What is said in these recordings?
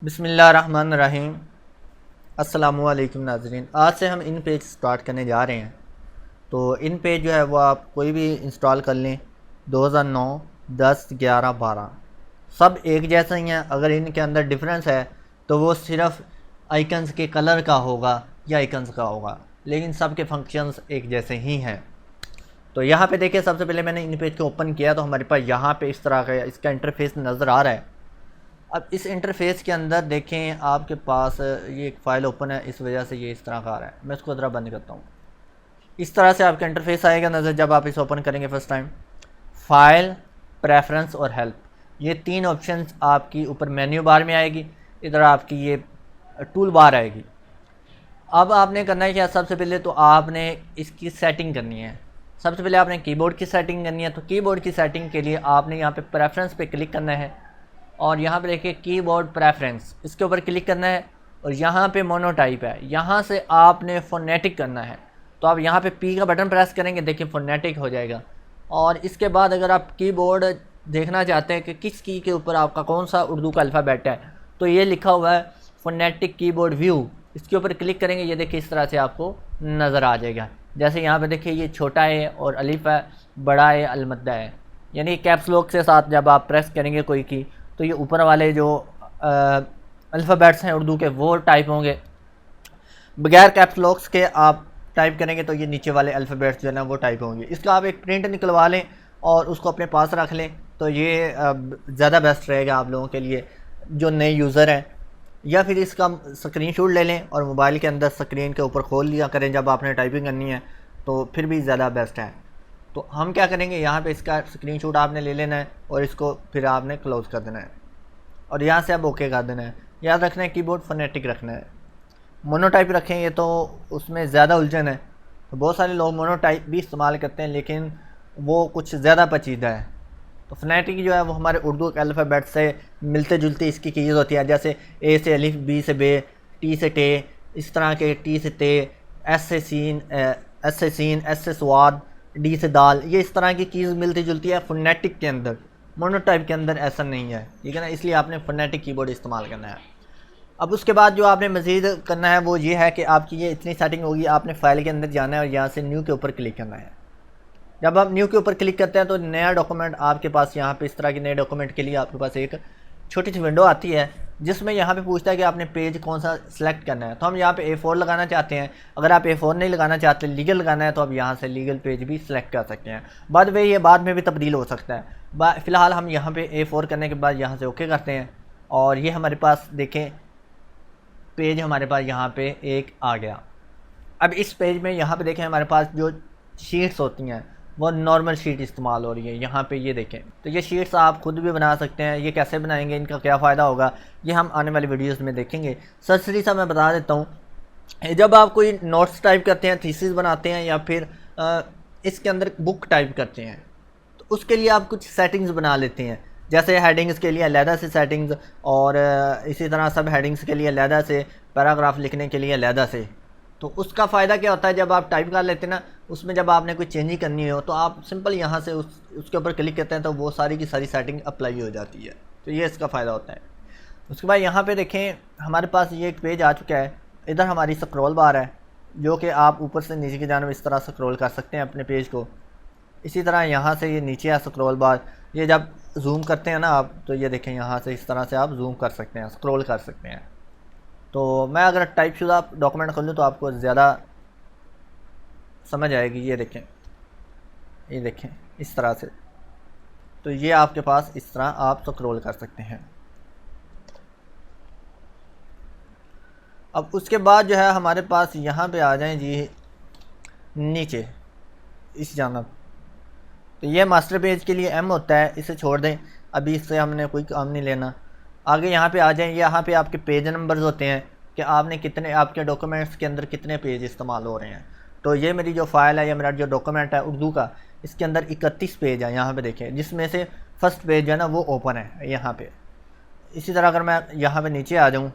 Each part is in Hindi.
बिस्मिल्लाहिर्रहमानिर्रहीम। अस्सलामुअलैकुम नाज़रीन, आज से हम इन पेज स्टार्ट करने जा रहे हैं। तो इन पेज जो है वो आप कोई भी इंस्टॉल कर लें। 2009, 10, 11, 12 सब एक जैसे ही हैं। अगर इनके अंदर डिफरेंस है तो वो सिर्फ आइकन्स के कलर का होगा या आइकन्स का होगा, लेकिन सब के फंक्शंस एक जैसे ही हैं। तो यहाँ पे देखिए, सबसे पहले मैंने इन पेज को ओपन किया तो हमारे पास यहाँ पे इस तरह का इसका इंटरफेस नज़र आ रहा है। अब इस इंटरफेस के अंदर देखें, आपके पास ये एक फ़ाइल ओपन है, इस वजह से ये इस तरह का आ रहा है। मैं इसको ज़रा बंद करता हूँ। इस तरह से आपका इंटरफेस आएगा नज़र जब आप इसे ओपन करेंगे फर्स्ट टाइम। फाइल, प्रेफरेंस और हेल्प, ये तीन ऑप्शंस आपकी ऊपर मेन्यू बार में आएगी। इधर आपकी ये टूल बार आएगी। अब आपने करना है क्या, सबसे पहले तो आपने इसकी सेटिंग करनी है। सबसे पहले आपने कीबोर्ड की सेटिंग करनी है। तो कीबोर्ड की सेटिंग के लिए आपने यहाँ पे प्रेफरेंस पे क्लिक करना है और यहाँ पे देखिए कीबोर्ड प्रेफरेंस, इसके ऊपर क्लिक करना है और यहाँ पे मोनोटाइप है, यहाँ से आपने फोनेटिक करना है। तो आप यहाँ पे पी का बटन प्रेस करेंगे, देखिए फोनेटिक हो जाएगा। और इसके बाद अगर आप कीबोर्ड देखना चाहते हैं कि किस की के ऊपर आपका कौन सा उर्दू का अल्फ़ाबेट है, तो ये लिखा हुआ है फोनेटिक कीबोर्ड व्यू, इसके ऊपर क्लिक करेंगे। ये देखिए इस तरह से आपको नज़र आ जाएगा। जैसे यहाँ पे देखिए ये छोटा है और अलिफ है, बड़ा है, अलमद्दा है, यानी कैप्स लॉक के साथ जब आप प्रेस करेंगे कोई की तो ये ऊपर वाले जो अल्फ़ाबेट्स हैं उर्दू के वो टाइप होंगे। बगैर कैप्स लॉक्स के आप टाइप करेंगे तो ये नीचे वाले अल्फ़ाबेट्स जो है ना वो टाइप होंगे। इसका आप एक प्रिंट निकलवा लें और उसको अपने पास रख लें तो ये ज़्यादा बेस्ट रहेगा आप लोगों के लिए जो नए यूज़र हैं। या फिर इसका स्क्रीनशॉट ले लें और मोबाइल के अंदर स्क्रीन के ऊपर खोल लिया करें जब आपने टाइपिंग करनी है, तो फिर भी ज़्यादा बेस्ट है। तो हम क्या करेंगे, यहाँ पे इसका स्क्रीनशॉट आपने ले लेना है और इसको फिर आपने क्लोज़ कर देना है और यहाँ से अब ओके कर देना है। याद रखना है कीबोर्ड फोनेटिक रखना है। मोनोटाइप रखें ये तो उसमें ज़्यादा उलझन है। तो बहुत सारे लोग मोनोटाइप भी इस्तेमाल करते हैं लेकिन वो कुछ ज़्यादा पेचीदा है। तो फोनेटिक जो है वो हमारे उर्दू के अल्फ़ाबेट से मिलते जुलते इसकी कीज़ होती है। जैसे ए से अलिफ, बी से बे, टी से टे, इस तरह के टी से ते, एस से सीन, एस से स्वाद, डी से दाल, ये इस तरह की कीज़ मिलती जुलती है फोनेटिक के अंदर। मोनोटाइप के अंदर ऐसा नहीं है, ठीक है ना, इसलिए आपने फोनेटिक कीबोर्ड इस्तेमाल करना है। अब उसके बाद जो आपने मज़ीद करना है वो ये है कि आपकी ये इतनी सेटिंग होगी, आपने फ़ाइल के अंदर जाना है और यहाँ से न्यू के ऊपर क्लिक करना है। जब आप न्यू के ऊपर क्लिक करते हैं तो नया डॉक्यूमेंट आपके पास यहाँ पे इस तरह के नए डॉक्यूमेंट के लिए आपके पास एक छोटी सी विंडो आती है जिसमें यहाँ पे पूछता है कि आपने पेज कौन सा सिलेक्ट करना है। तो हम यहाँ पे A4 लगाना चाहते हैं। अगर आप A4 नहीं लगाना चाहते, लीगल लगाना है, तो आप यहाँ से लीगल पेज भी सिलेक्ट कर सकते हैं। बाद में ये बाद में भी तब्दील हो सकता है। फ़िलहाल हम यहाँ पे A4 करने के बाद यहाँ से ओके करते हैं और ये हमारे पास देखें पेज हमारे पास यहाँ पे एक आ गया। अब इस पेज में यहाँ पे देखें हमारे पास जो शीट्स होती हैं वो नॉर्मल शीट इस्तेमाल हो रही है। यहाँ पे ये देखें, तो ये शीट्स आप खुद भी बना सकते हैं। ये कैसे बनाएंगे, इनका क्या फ़ायदा होगा, ये हम आने वाली वीडियोस में देखेंगे। सरसरी सा मैं बता देता हूँ। जब आप कोई नोट्स टाइप करते हैं, थीसिस बनाते हैं या फिर इसके अंदर बुक टाइप करते हैं, तो उसके लिए आप कुछ सेटिंग्स बना लेते हैं। जैसे हेडिंग्स के लिए अलहदा से सेटिंग्स और इसी तरह सब हेडिंग्स के लिए अलहदा से, पैराग्राफ लिखने के लिए अलहदा से। तो उसका फ़ायदा क्या होता है, जब आप टाइप कर लेते हैं ना, उसमें जब आपने कोई चेंजिंग करनी हो तो आप सिंपल यहाँ से उसके ऊपर क्लिक करते हैं तो वो सारी की सारी सेटिंग अप्लाई हो जाती है। तो ये इसका फ़ायदा होता है। उसके बाद यहाँ पे देखें हमारे पास ये एक पेज आ चुका है। इधर हमारी स्क्रॉल बार है जो कि आप ऊपर से नीचे की जानिब इस तरह स्क्रॉल कर सकते हैं अपने पेज को। इसी तरह यहाँ से ये नीचे है स्क्रॉल बार, ये जब जूम करते हैं ना आप, तो ये देखें यहाँ से इस तरह से आप जूम कर सकते हैं, स्क्रॉल कर सकते हैं। तो मैं अगर टाइप शुदा डॉक्यूमेंट खोल लूँ तो आपको ज़्यादा समझ आएगी। ये देखें इस तरह से। तो ये आपके पास इस तरह आप स्क्रॉल कर सकते हैं। अब उसके बाद जो है हमारे पास यहाँ पे आ जाएं जी नीचे इस जानब। तो ये मास्टर पेज के लिए M होता है, इसे छोड़ दें, अभी इससे हमने कोई काम नहीं लेना। आगे यहाँ पे आ जाएं, यहाँ पे आपके पेज नंबर्स होते हैं कि आपने कितने, आपके डॉक्यूमेंट्स के अंदर कितने पेज इस्तेमाल हो रहे हैं। तो ये मेरी जो फ़ाइल है, या मेरा जो डॉक्यूमेंट है उर्दू का, इसके अंदर 31 पेज है यहाँ पे देखें, जिसमें से फर्स्ट पेज जो है ना वो ओपन है यहाँ पे। इसी तरह अगर मैं यहाँ पे नीचे आ जाऊँ,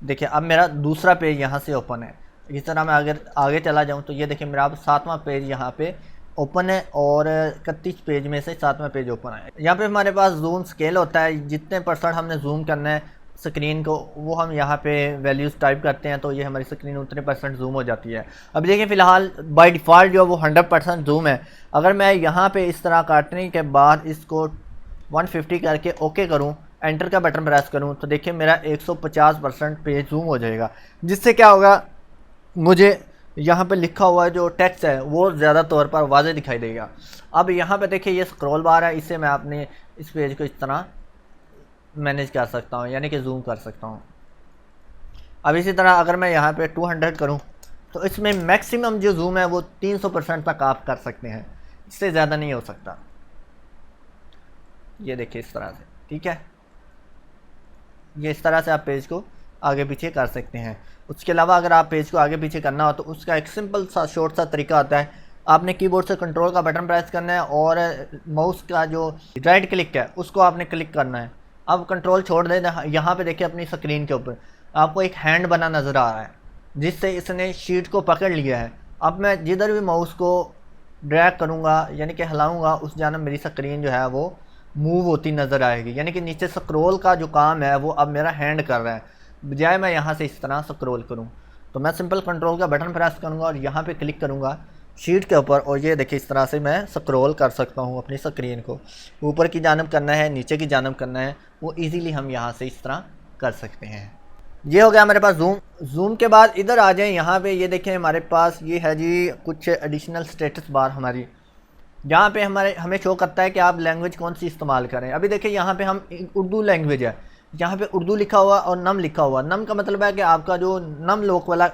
देखिए अब मेरा दूसरा पेज यहाँ से ओपन है। इस तरह मैं अगर आगे चला जाऊँ तो ये देखिए मेरा अब 7वां पेज यहाँ पे ओपन है और 31 पेज में से 7वां पेज ओपन है। यहाँ पे हमारे पास जूम स्केल होता है, जितने % हमने जूम करना है स्क्रीन को, वो हम यहाँ पे वैल्यूज़ टाइप करते हैं तो ये हमारी स्क्रीन उतने परसेंट जूम हो जाती है। अब देखिए फ़िलहाल बाय डिफ़ॉल्ट जो वो 100% जूम है। अगर मैं यहाँ पे इस तरह काटने के बाद इसको 150 करके ओके करूँ, एंटर का बटन प्रेस करूँ, तो देखिए मेरा 150% पेज जूम हो जाएगा। जिससे क्या होगा, मुझे यहाँ पे लिखा हुआ जो टेक्स्ट है वो ज़्यादा तौर पर वाज़ेह दिखाई देगा। अब यहाँ पे देखिए ये स्क्रॉल बार है, इससे मैं अपने इस पेज को इस तरह मैनेज कर सकता हूँ, यानी कि जूम कर सकता हूँ। अब इसी तरह अगर मैं यहाँ पे 200 करूँ तो इसमें मैक्सिमम जो जूम है वो 300% तक आप कर सकते हैं, इससे ज़्यादा नहीं हो सकता। ये देखिए इस तरह से, ठीक है, ये इस तरह से आप पेज को आगे पीछे कर सकते हैं। उसके अलावा अगर आप पेज को आगे पीछे करना हो तो उसका एक सिंपल सा शॉर्ट सा तरीका आता है। आपने कीबोर्ड से कंट्रोल का बटन प्रेस करना है और माउस का जो राइट क्लिक है उसको आपने क्लिक करना है। अब कंट्रोल छोड़ देना, यहाँ पे देखिए अपनी स्क्रीन के ऊपर आपको एक हैंड बना नज़र आ रहा है, जिससे इसने शीट को पकड़ लिया है। अब मैं जिधर भी माउस को ड्रैग करूँगा, यानी कि हिलाऊँगा, उस जानब मेरी स्क्रीन जो है वो मूव होती नज़र आएगी, यानी कि नीचे स्क्रॉल का जो काम है वो अब मेरा हैंड कर रहा है, बजाय मैं यहाँ से इस तरह स्क्रॉल करूँ। तो मैं सिंपल कंट्रोल का बटन प्रेस करूँगा और यहाँ पे क्लिक करूँगा शीट के ऊपर, और ये देखिए इस तरह से मैं स्क्रॉल कर सकता हूँ अपनी स्क्रीन को। ऊपर की जानब करना है, नीचे की जानब करना है, वो ईज़िली हम यहाँ से इस तरह कर सकते हैं। ये हो गया हमारे पास जूम। जूम के बाद इधर आ जाएं, यहाँ पे ये देखें हमारे पास ये है जी कुछ एडिशनल स्टेटस बार हमारी, जहाँ पे हमें शो करता है कि आप लैंग्वेज कौन सी इस्तेमाल करें। अभी देखिए यहाँ पे हम उर्दू लैंग्वेज है, यहाँ पे उर्दू लिखा हुआ और नम लिखा हुआ। नम का मतलब है कि आपका जो नम लोक वाला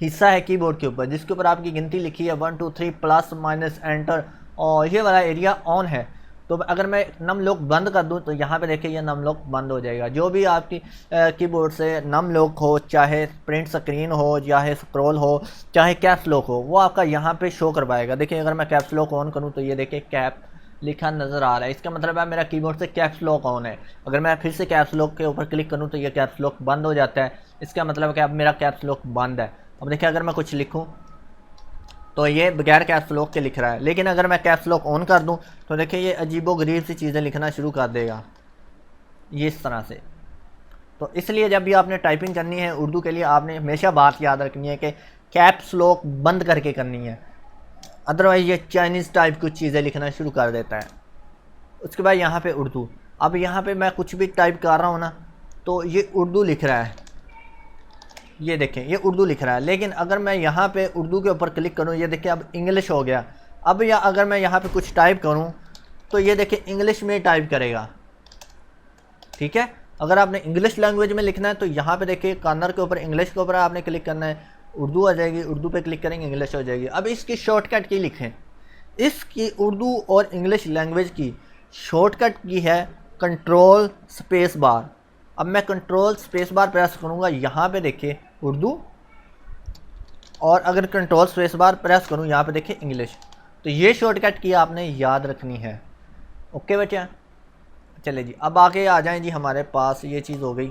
हिस्सा है कीबोर्ड के ऊपर, जिसके ऊपर आपकी गिनती लिखी है 1 2 3 प्लस माइनस एंटर, और ये वाला एरिया ऑन है। तो अगर मैं नम लॉक बंद कर दूं तो यहाँ पे देखिए ये नम लॉक बंद हो जाएगा। जो भी आपकी कीबोर्ड से नम लॉक हो, चाहे प्रिंट स्क्रीन हो, चाहे स्क्रॉल हो, चाहे कैप्स लॉक हो, वो आपका यहाँ पे शो करवाएगा। देखिए अगर मैं कैप्स लॉक ऑन करूँ तो ये देखिए कैप लिखा नज़र आ रहा है, इसका मतलब है मेरा कीबोर्ड से कैप्स लॉक ऑन है। अगर मैं फिर से कैप्स लॉक के ऊपर क्लिक करूँ तो ये कैप्स लॉक बंद हो जाता है, इसका मतलब है कि अब मेरा कैप्स लॉक बंद है। अब देखिए अगर मैं कुछ लिखूँ तो ये बगैर कैप्स लॉक के लिख रहा है, लेकिन अगर मैं कैप्स लॉक ऑन कर दूं तो देखिए ये अजीबोगरीब सी चीज़ें लिखना शुरू कर देगा, ये इस तरह से। तो इसलिए जब भी आपने टाइपिंग करनी है उर्दू के लिए, आपने हमेशा बात याद रखनी है कि कैप्स लॉक बंद करके करनी है, अदरवाइज़ ये चाइनीज़ टाइप कुछ चीज़ें लिखना शुरू कर देता है। उसके बाद यहाँ पर उर्दू, अब यहाँ पर मैं कुछ भी टाइप कर रहा हूँ ना तो ये उर्दू लिख रहा है, ये देखें ये उर्दू लिख रहा है। लेकिन अगर मैं यहाँ पे उर्दू के ऊपर क्लिक करूँ, ये देखिए अब इंग्लिश हो गया। अब या अगर मैं यहाँ पे कुछ टाइप करूँ तो ये देखिए इंग्लिश में टाइप करेगा, ठीक है। अगर आपने इंग्लिश लैंग्वेज में लिखना है तो यहाँ पे देखिए कॉर्नर के ऊपर इंग्लिश के ऊपर आपने क्लिक करना है, उर्दू आ जाएगी, उर्दू पे क्लिक करेंगे इंग्लिश हो जाएगी। अब इसकी शॉर्टकट की लिखें, इसकी उर्दू और इंग्लिश लैंग्वेज की शॉर्टकट की है कंट्रोल स्पेस बार। अब मैं कंट्रोल स्पेस बार प्रेस करूँगा, यहाँ पे देखिए उर्दू, और अगर कंट्रोल स्पेस बार प्रेस करूँ यहाँ पे देखिए इंग्लिश। तो ये शॉर्टकट की आपने याद रखनी है। ओके बच्चा, चले जी अब आगे आ जाएं जी। हमारे पास ये चीज़ हो गई।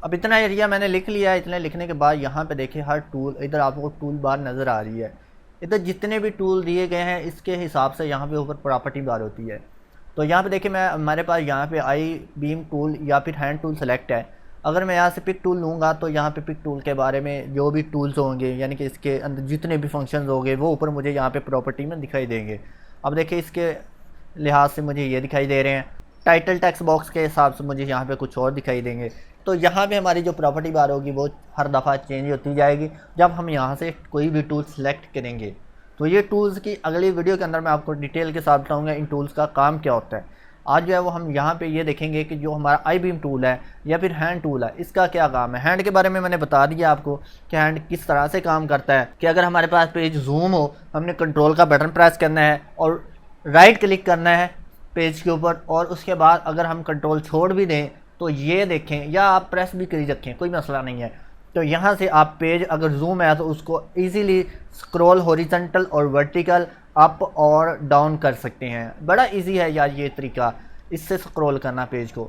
अब इतना एरिया मैंने लिख लिया है। इतने लिखने के बाद यहाँ पे देखिए हर टूल, इधर आपको टूल बार नज़र आ रही है। इधर जितने भी टूल दिए गए हैं इसके हिसाब से यहाँ पे ऊपर प्रॉपर्टी बार होती है। तो यहाँ पे देखिए मैं हमारे पास यहाँ पे आई बीम टूल या फिर हैंड टूल सेलेक्ट है। अगर मैं यहाँ से पिक टूल लूँगा तो यहाँ पे पिक टूल के बारे में जो भी टूल्स होंगे, यानी कि इसके अंदर जितने भी फंक्शंस होंगे वो ऊपर मुझे यहाँ पे प्रॉपर्टी में दिखाई देंगे। अब देखिए इसके लिहाज से मुझे ये दिखाई दे रहे हैं, टाइटल टेक्स्ट बॉक्स के हिसाब से मुझे यहाँ पे कुछ और दिखाई देंगे। तो यहाँ पे हमारी जो प्रॉपर्टी बार होगी वो हर दफ़ा चेंज होती जाएगी जब हम यहाँ से कोई भी टूल सेलेक्ट करेंगे। तो ये टूल्स की अगली वीडियो के अंदर मैं आपको डिटेल के साथ बताऊँगा इन टूल्स का काम क्या होता है। आज जो है वो हम यहाँ पे ये देखेंगे कि जो हमारा आई बीम टूल है या फिर हैंड टूल है इसका क्या काम है। हैंड के बारे में मैंने बता दिया आपको कि हैंड किस तरह से काम करता है, कि अगर हमारे पास पेज जूम हो हमने कंट्रोल का बटन प्रेस करना है और राइट क्लिक करना है पेज के ऊपर, और उसके बाद अगर हम कंट्रोल छोड़ भी दें तो ये देखें, या आप प्रेस भी कर रखें कोई मसला नहीं है। तो यहाँ से आप पेज अगर जूम है तो उसको ईजीली स्क्रॉल हॉरिजॉन्टल और वर्टिकल अप और डाउन कर सकते हैं। बड़ा इजी है यार ये तरीका, इससे स्क्रॉल करना पेज को।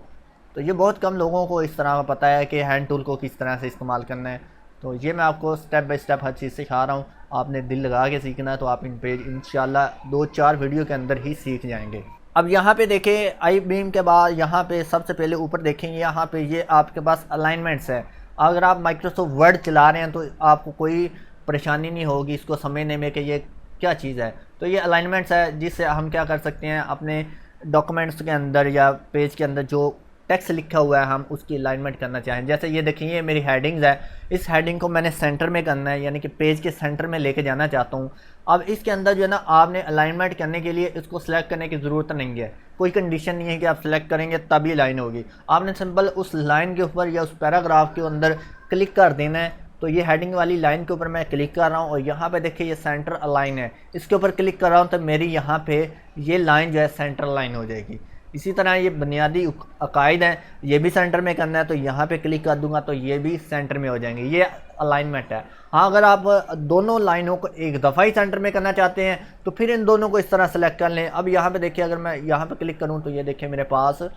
तो ये बहुत कम लोगों को इस तरह का पता है कि हैंड टूल को किस तरह से इस्तेमाल करना है। तो ये मैं आपको स्टेप बाय स्टेप हर चीज़ सिखा रहा हूँ। आपने दिल लगा के सीखना है तो आप इन पेज इंशाल्लाह 2-4 वीडियो के अंदर ही सीख जाएंगे। अब यहाँ पे देखें आई बीम के बाद यहाँ पे सबसे पहले ऊपर देखेंगे, यहाँ पे ये आपके पास अलाइनमेंट्स है। अगर आप माइक्रोसॉफ्ट वर्ड चला रहे हैं तो आपको कोई परेशानी नहीं होगी इसको समझने में कि ये क्या चीज़ है। तो ये अलाइनमेंट्स है जिससे हम क्या कर सकते हैं, अपने डॉक्यूमेंट्स के अंदर या पेज के अंदर जो टेक्स्ट लिखा हुआ है हम उसकी अलाइनमेंट करना चाहें। जैसे ये देखिए ये मेरी हेडिंग्स है, इस हेडिंग को मैंने सेंटर में करना है, यानी कि पेज के सेंटर में लेके जाना चाहता हूँ। अब इसके अंदर जो है ना आपने अलाइनमेंट करने के लिए इसको सिलेक्ट करने की ज़रूरत नहीं है, कोई कंडीशन नहीं है कि आप सिलेक्ट करेंगे तभी लाइन होगी। आपने सिंपल उस लाइन के ऊपर या उस पैराग्राफ के अंदर क्लिक कर देना है। तो ये हेडिंग वाली लाइन के ऊपर मैं क्लिक कर रहा हूँ और यहाँ पे देखिए ये सेंटर अलाइन है, इसके ऊपर क्लिक कर रहा हूँ तो मेरी यहाँ पे ये लाइन जो है सेंटर लाइन हो जाएगी। इसी तरह ये बुनियादी अकायद हैं, ये भी सेंटर में करना है तो यहाँ पे क्लिक कर दूंगा तो ये भी सेंटर में हो जाएंगे। ये अलाइनमेंट है। हाँ, अगर आप दोनों लाइनों को एक दफ़ा ही सेंटर में करना चाहते हैं तो फिर इन दोनों को इस तरह सेलेक्ट कर लें। अब यहाँ पे देखिए अगर मैं यहाँ पे क्लिक करूँ तो ये देखिए मेरे पास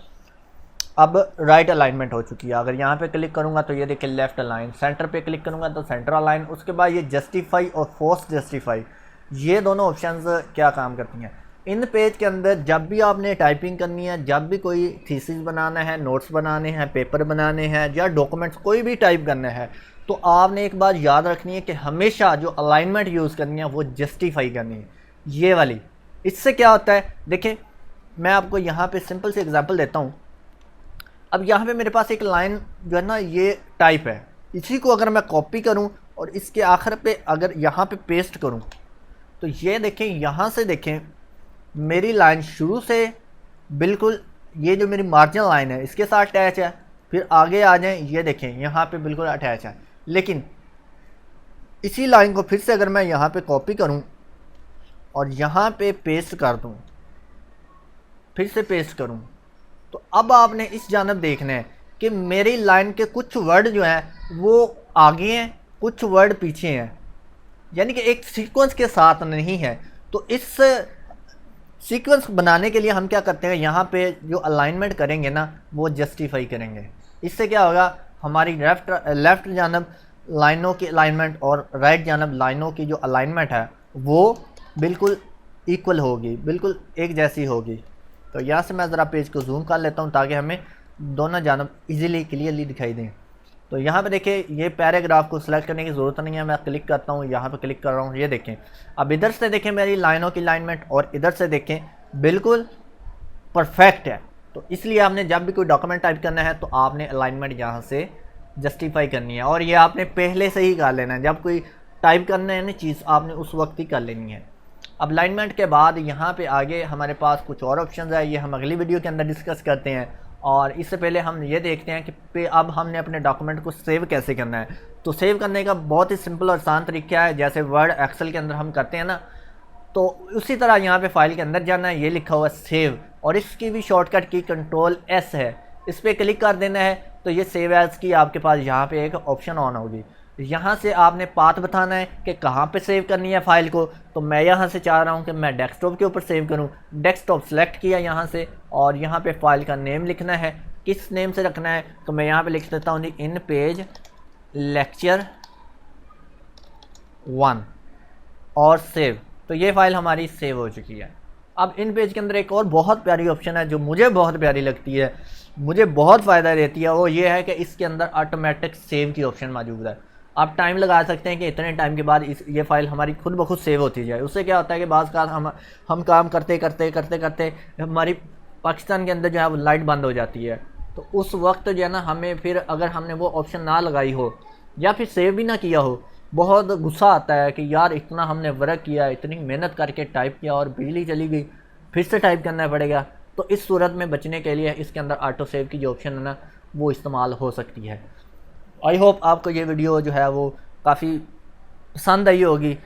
अब राइट अलाइनमेंट हो चुकी है। अगर यहाँ पे क्लिक करूँगा तो ये देखिए लेफ्ट अलाइन, सेंटर पे क्लिक करूँगा तो सेंटर अलाइन। उसके बाद ये जस्टिफाई और फोर्स जस्टिफाई, ये दोनों ऑप्शंस क्या काम करती हैं। इन पेज के अंदर जब भी आपने टाइपिंग करनी है, जब भी कोई थीसिस बनाना है, नोट्स बनाने हैं, पेपर बनाने हैं या डॉक्यूमेंट्स कोई भी टाइप करना है, तो आपने एक बात याद रखनी है कि हमेशा जो अलाइनमेंट यूज़ करनी है वो जस्टिफाई करनी है, ये वाली। इससे क्या होता है, देखिए मैं आपको यहाँ पे सिंपल से एग्जांपल देता हूँ। अब यहाँ पे मेरे पास एक लाइन जो है ना ये टाइप है, इसी को अगर मैं कॉपी करूँ और इसके आखिर पे अगर यहाँ पे पेस्ट करूँ तो ये देखें, यहाँ से देखें मेरी लाइन शुरू से बिल्कुल ये जो मेरी मार्जिनल लाइन है इसके साथ अटैच है। फिर आगे आ जाएं, ये देखें यहाँ पे बिल्कुल अटैच है। लेकिन इसी लाइन को फिर से अगर मैं यहाँ पे कॉपी करूँ और यहाँ पे पेस्ट कर दूँ, फिर से पेस्ट करूँ, तो अब आपने इस जानब देखना है कि मेरी लाइन के कुछ वर्ड जो हैं वो आगे हैं, कुछ वर्ड पीछे हैं, यानी कि एक सीक्वेंस के साथ नहीं है। तो इस सीक्वेंस बनाने के लिए हम क्या करते हैं, यहाँ पे जो अलाइनमेंट करेंगे ना वो जस्टिफाई करेंगे। इससे क्या होगा, हमारी लेफ़्ट जानब लाइनों की अलाइनमेंट और राइट जानब लाइनों की जो अलाइनमेंट है वो बिल्कुल इक्वल होगी, बिल्कुल एक जैसी होगी। तो यहाँ से मैं ज़रा पेज को जूम कर लेता हूँ ताकि हमें दोनों जानब इजीली क्लियरली दिखाई दें। तो यहाँ पे देखिए ये पैराग्राफ को सिलेक्ट करने की ज़रूरत नहीं है, मैं क्लिक करता हूँ, यहाँ पे क्लिक कर रहा हूँ, ये देखें। अब इधर से देखें मेरी लाइनों की अलाइनमेंट और इधर से देखें बिल्कुल परफेक्ट है। तो इसलिए आपने जब भी कोई डॉक्यूमेंट टाइप करना है तो आपने अलाइनमेंट यहाँ से जस्टिफाई करनी है, और ये आपने पहले से ही कर लेना है। जब कोई टाइप करना है ना चीज़ आपने उस वक्त ही कर लेनी है। अब अलाइनमेंट के बाद यहाँ पे आगे हमारे पास कुछ और ऑप्शंस है, ये हम अगली वीडियो के अंदर डिस्कस करते हैं। और इससे पहले हम ये देखते हैं कि अब हमने अपने डॉक्यूमेंट को सेव कैसे करना है। तो सेव करने का बहुत ही सिंपल और आसान तरीका है, जैसे वर्ड एक्सेल के अंदर हम करते हैं ना, तो उसी तरह यहाँ पे फाइल के अंदर जाना है, ये लिखा हुआ है सेव, और इसकी भी शॉर्टकट की Ctrl+S है, इस पर क्लिक कर देना है तो ये सेव एज़ की आपके पास यहाँ पे एक ऑप्शन ऑन होगी। यहाँ से आपने पाथ बताना है कि कहाँ पे सेव करनी है फ़ाइल को। तो मैं यहाँ से चाह रहा हूँ कि मैं डेस्कटॉप के ऊपर सेव करूँ, डेस्कटॉप सेलेक्ट किया यहाँ से, और यहाँ पे फाइल का नेम लिखना है। किस नेम से रखना है तो मैं यहाँ पे लिख देता हूँ इन पेज लेक्चर 1 और सेव। तो ये फ़ाइल हमारी सेव हो चुकी है। अब इन पेज के अंदर एक और बहुत प्यारी ऑप्शन है जो मुझे बहुत प्यारी लगती है, मुझे बहुत फ़ायदा देती है, वो ये है कि इसके अंदर ऑटोमेटिक सेव की ऑप्शन मौजूद है। आप टाइम लगा सकते हैं कि इतने टाइम के बाद ये फ़ाइल हमारी खुद ब खुद सेव होती जाए। उससे क्या होता है कि बाज़ का हम काम करते करते हमारी पाकिस्तान के अंदर जो है वो लाइट बंद हो जाती है। तो उस वक्त जो है ना हमें फिर अगर हमने वो ऑप्शन ना लगाई हो या फिर सेव भी ना किया हो, बहुत गुस्सा आता है कि यार इतना हमने वर्क किया, इतनी मेहनत करके टाइप किया और बिजली चली गई, फिर से टाइप करना पड़ेगा। तो इस सूरत में बचने के लिए इसके अंदर ऑटो सेव की जो ऑप्शन है ना वो इस्तेमाल हो सकती है। आई होप आपको ये वीडियो जो है वो काफ़ी पसंद आई होगी।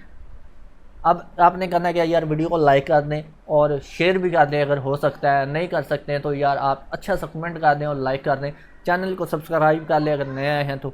अब आपने करना क्या यार, वीडियो को लाइक कर दें और शेयर भी कर दें, अगर हो सकता है। नहीं कर सकते हैं तो यार आप अच्छा सा कमेंट कर दें और लाइक कर दें। चैनल को सब्सक्राइब कर लें अगर नए हैं तो।